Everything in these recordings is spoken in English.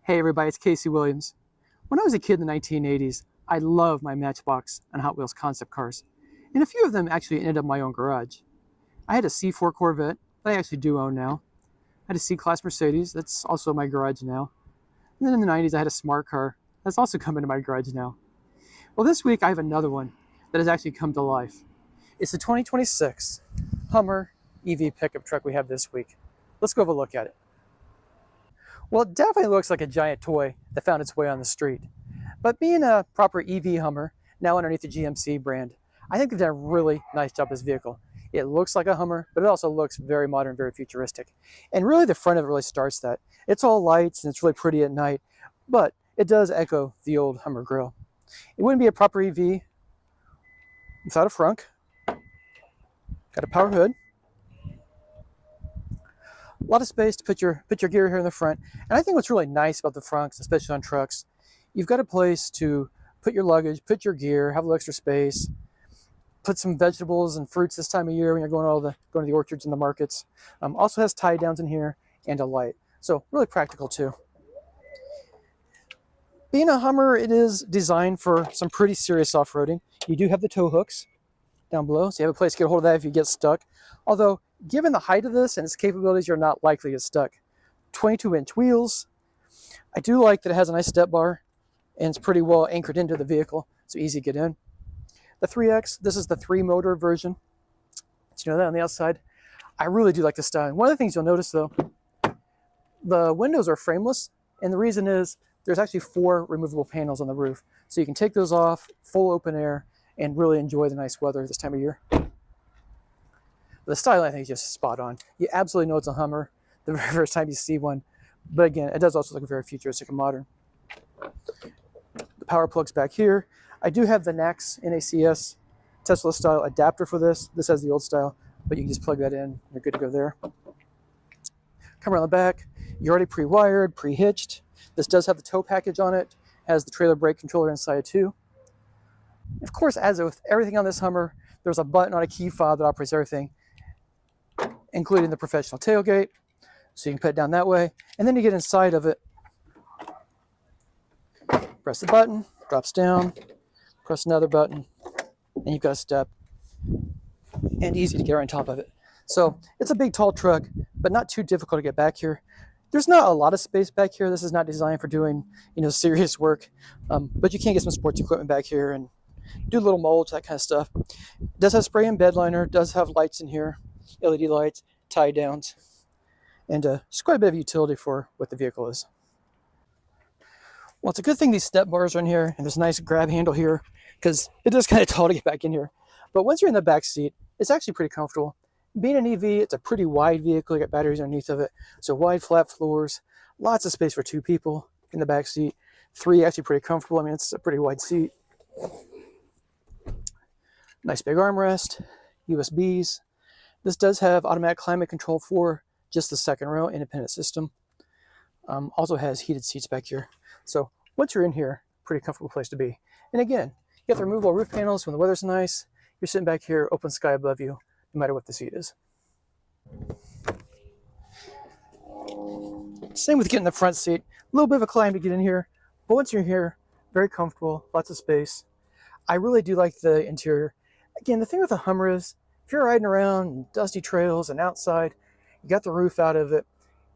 Hey everybody, it's Casey Williams. When I was a kid in the 1980s, I loved my Matchbox and Hot Wheels concept cars. And a few of them actually ended up in my own garage. I had a C4 Corvette that I actually do own now. I had a C-Class Mercedes that's also in my garage now. And then in the 90s, I had a smart car that's also come into my garage now. Well, this week I have another one that has actually come to life. It's the 2026 Hummer EV pickup truck we have this week. Let's go have a look at it. Well, it definitely looks like a giant toy that found its way on the street. But being a proper EV Hummer, now underneath the GMC brand, I think they've done a really nice job with this vehicle. It looks like a Hummer, but it also looks very modern, very futuristic. And really the front of it really starts that. It's all lights and it's really pretty at night, but it does echo the old Hummer grille. It wouldn't be a proper EV without a frunk. Got a power hood. A lot of space to put your gear here in the front. And I think what's really nice about the frunks, especially on trucks, you've got a place to put your luggage, put your gear, have a little extra space, put some vegetables and fruits this time of year when you're going to the orchards and the markets. Also has tie downs in here and a light. So really practical too. Being a Hummer, it is designed for some pretty serious off-roading. You do have the tow hooks down below, so you have a place to get a hold of that if you get stuck. Although, given the height of this and its capabilities, you're not likely to get stuck. 22-inch wheels. I do like that it has a nice step bar, and it's pretty well anchored into the vehicle, so easy to get in. The 3X, this is the 3-motor version. So you know that on the outside. I really do like the style. One of the things you'll notice, though, the windows are frameless, and the reason is there's actually 4 removable panels on the roof. So you can take those off, full open air, and really enjoy the nice weather this time of year. The style, I think, is just spot on. You absolutely know it's a Hummer the very first time you see one. But again, it does also look very futuristic and modern. The power plug's back here. I do have the NACS NACS Tesla style adapter for this. This has the old style, but you can just plug that in. You're good to go there. Come around the back. You're already pre-wired, pre-hitched. This does have the tow package on it. Has the trailer brake controller inside too. Of course, as with everything on this Hummer, there's a button on a key fob that operates everything, including the professional tailgate. So you can put it down that way. And then you get inside of it. Press the button, drops down, press another button, and you've got a step. And easy to get right on top of it. So it's a big, tall truck, but not too difficult to get back here. There's not a lot of space back here. This is not designed for doing, serious work. But you can get some sports equipment back here and do little mulch, that kind of stuff. It does have spray and bed liner, does have lights in here, LED lights, tie downs, and it's quite a bit of utility for what the vehicle is. Well, it's a good thing these step bars are in here, and there's a nice grab handle here, because it is kind of tall to get back in here. But once you're in the back seat, it's actually pretty comfortable. Being an EV, it's a pretty wide vehicle. You got batteries underneath of it, so wide flat floors, lots of space for 2 people in the back seat. 3 actually pretty comfortable. I mean, it's a pretty wide seat. Nice big armrest, USBs. This does have automatic climate control for just the second row, independent system. Also has heated seats back here. So once you're in here, pretty comfortable place to be. And again, you have the removable roof panels when the weather's nice. You're sitting back here, open sky above you, no matter what the seat is. Same with getting the front seat. A little bit of a climb to get in here, but once you're here, very comfortable, lots of space. I really do like the interior. Again, the thing with a Hummer is, if you're riding around dusty trails and outside, you got the roof out of it,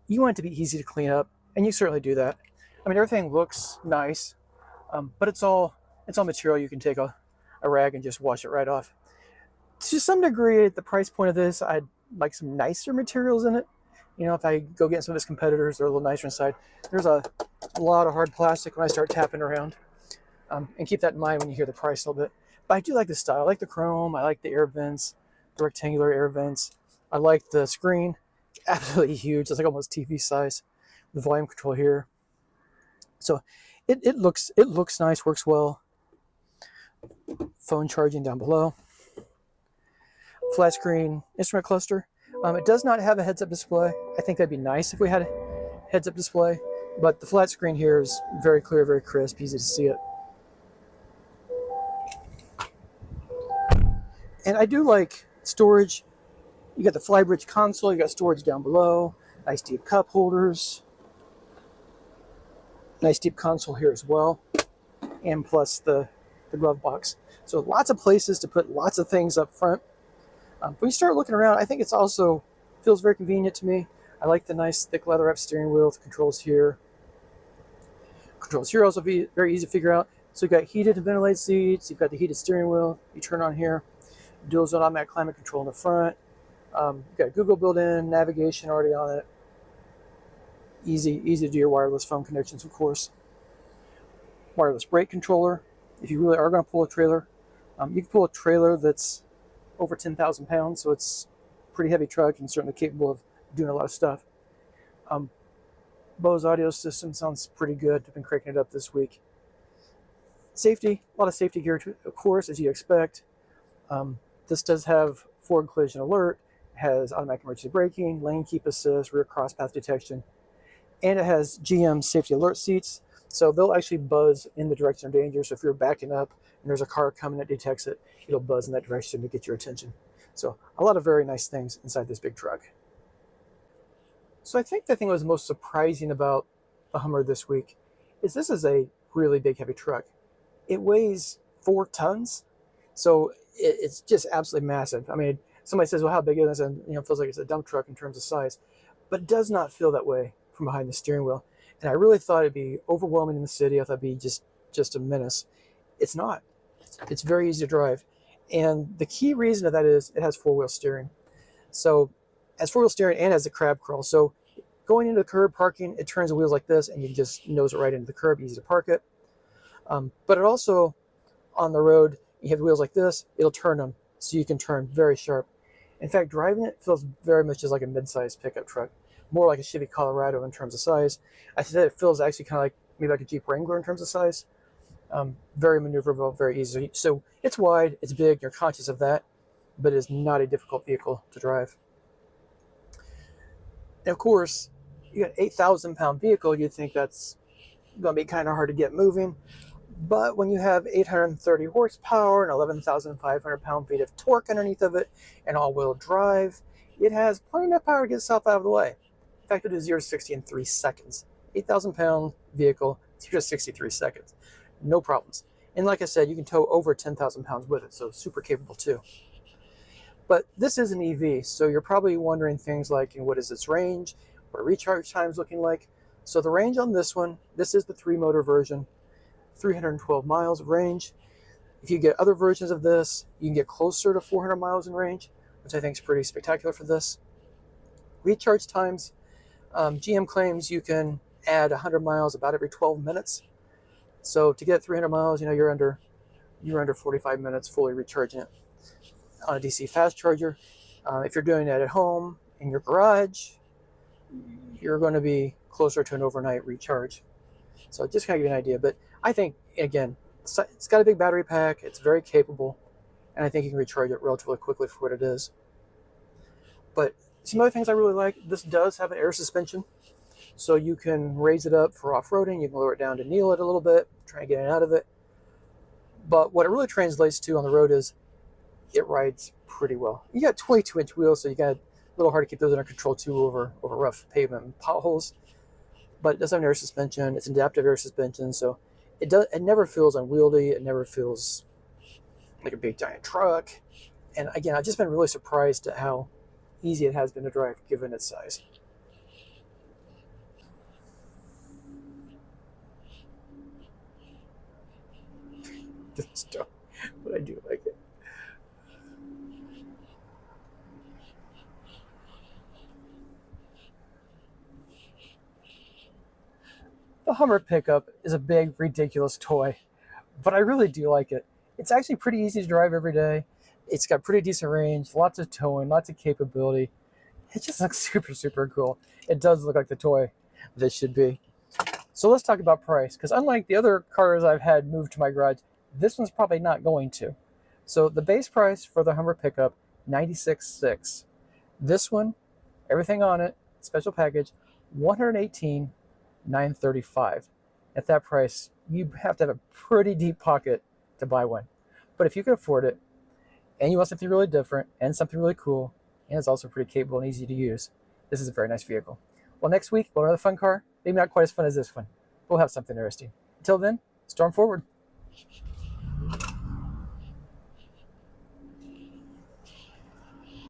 you want it to be easy to clean up, and you certainly do that. I mean, everything looks nice, but it's all material. You can take a rag and just wash it right off. To some degree, at the price point of this, I'd like some nicer materials in it. If I go get some of his competitors, they're a little nicer inside. There's a lot of hard plastic when I start tapping around. And keep that in mind when you hear the price a little bit. But I do like the style. I like the chrome. I like the air vents, the rectangular air vents. I like the screen. It's absolutely huge. It's like almost TV size. The volume control here. So it looks nice, works well. Phone charging down below. Flat screen instrument cluster. It does not have a heads-up display. I think that'd be nice if we had a heads-up display. But the flat screen here is very clear, very crisp, easy to see it. And I do like storage. You got the Flybridge console, you got storage down below, nice deep cup holders. Nice deep console here as well, and plus the glove box. So lots of places to put lots of things up front. When you start looking around, I think it's also feels very convenient to me. I like the nice thick leather wrap steering wheel with the controls here. Controls here also be very easy to figure out. So you've got heated and ventilated seats, you've got the heated steering wheel, you turn on here, dual zone automatic climate control in the front. You've got Google built-in, navigation already on it. Easy to do your wireless phone connections, of course. Wireless brake controller. If you really are going to pull a trailer, you can pull a trailer that's over 10,000 pounds, so it's a pretty heavy truck and certainly capable of doing a lot of stuff. Bose audio system sounds pretty good. I've been cranking it up this week. Safety, a lot of safety gear, of course, as you expect. This does have forward collision alert, has automatic emergency braking, lane keep assist, rear cross path detection, and it has GM safety alert seats. So they'll actually buzz in the direction of danger. So if you're backing up and there's a car coming that detects it, it'll buzz in that direction to get your attention. So a lot of very nice things inside this big truck. So I think the thing that was most surprising about the Hummer this week is this is a really big, heavy truck. It weighs 4 tons, so it's just absolutely massive. I mean, somebody says, well, how big is this? And it feels like it's a dump truck in terms of size, but it does not feel that way from behind the steering wheel. And I really thought it'd be overwhelming in the city. I thought it'd be just a menace. It's not. It's very easy to drive. And the key reason of that is it has 4-wheel steering. So it has 4-wheel steering and has a crab crawl. So going into the curb, parking, it turns the wheels like this and you just nose it right into the curb, easy to park it. But it also, on the road, you have wheels like this, it'll turn them so you can turn very sharp. In fact, driving it feels very much just like a mid-sized pickup truck, more like a Chevy Colorado in terms of size. I said it feels actually kind of like maybe like a Jeep Wrangler in terms of size. Very maneuverable, very easy. So it's wide, it's big, you're conscious of that, but it's not a difficult vehicle to drive. And of course, you got an 8,000 pound vehicle, you'd think that's going to be kind of hard to get moving. But when you have 830 horsepower and 11,500 pound-feet of torque underneath of it and all-wheel drive, it has plenty of power to get itself out of the way. In fact, it'll do 0 to 60 in 3 seconds. 8,000 pound vehicle, 0 to 63 seconds. No problems. And like I said, you can tow over 10,000 pounds with it, so super capable too. But this is an EV, so you're probably wondering things like, what is its range? What are recharge times looking like? So the range on this one, this is the 3-motor version, 312 miles of range. If you get other versions of this, you can get closer to 400 miles in range, which I think is pretty spectacular for this. Recharge times, GM claims you can add 100 miles about every 12 minutes. So to get 300 miles, you're under 45 minutes fully recharging it on a DC fast charger. If you're doing that at home in your garage, you're going to be closer to an overnight recharge. So just kind of give you an idea. But I think, again, it's got a big battery pack. It's very capable. And I think you can recharge it relatively quickly for what it is. But some other things I really like, this does have an air suspension. So you can raise it up for off-roading. You can lower it down to kneel it a little bit, try and get it out of it. But what it really translates to on the road is it rides pretty well. You got 22-inch wheels, so you got a little hard to keep those under control too over rough pavement and potholes. But it does have an air suspension. It's an adaptive air suspension, so it never feels unwieldy. It never feels like a big giant truck. And again, I've just been really surprised at how easy it has been to drive given its size. But I do like it. The Hummer pickup is a big, ridiculous toy, but I really do like it. It's actually pretty easy to drive every day. It's got pretty decent range, lots of towing, lots of capability. It just looks super, super cool. It does look like the toy that it should be. So let's talk about price, because unlike the other cars I've had moved to my garage, this one's probably not going to. So the base price for the Hummer pickup, $96,600. This one, everything on it, special package, $118,935. At that price, you have to have a pretty deep pocket to buy one. But if you can afford it, and you want something really different, and something really cool, and it's also pretty capable and easy to use, this is a very nice vehicle. Well, next week, we'll have another fun car. Maybe not quite as fun as this one, we'll have something interesting. Until then, storm forward.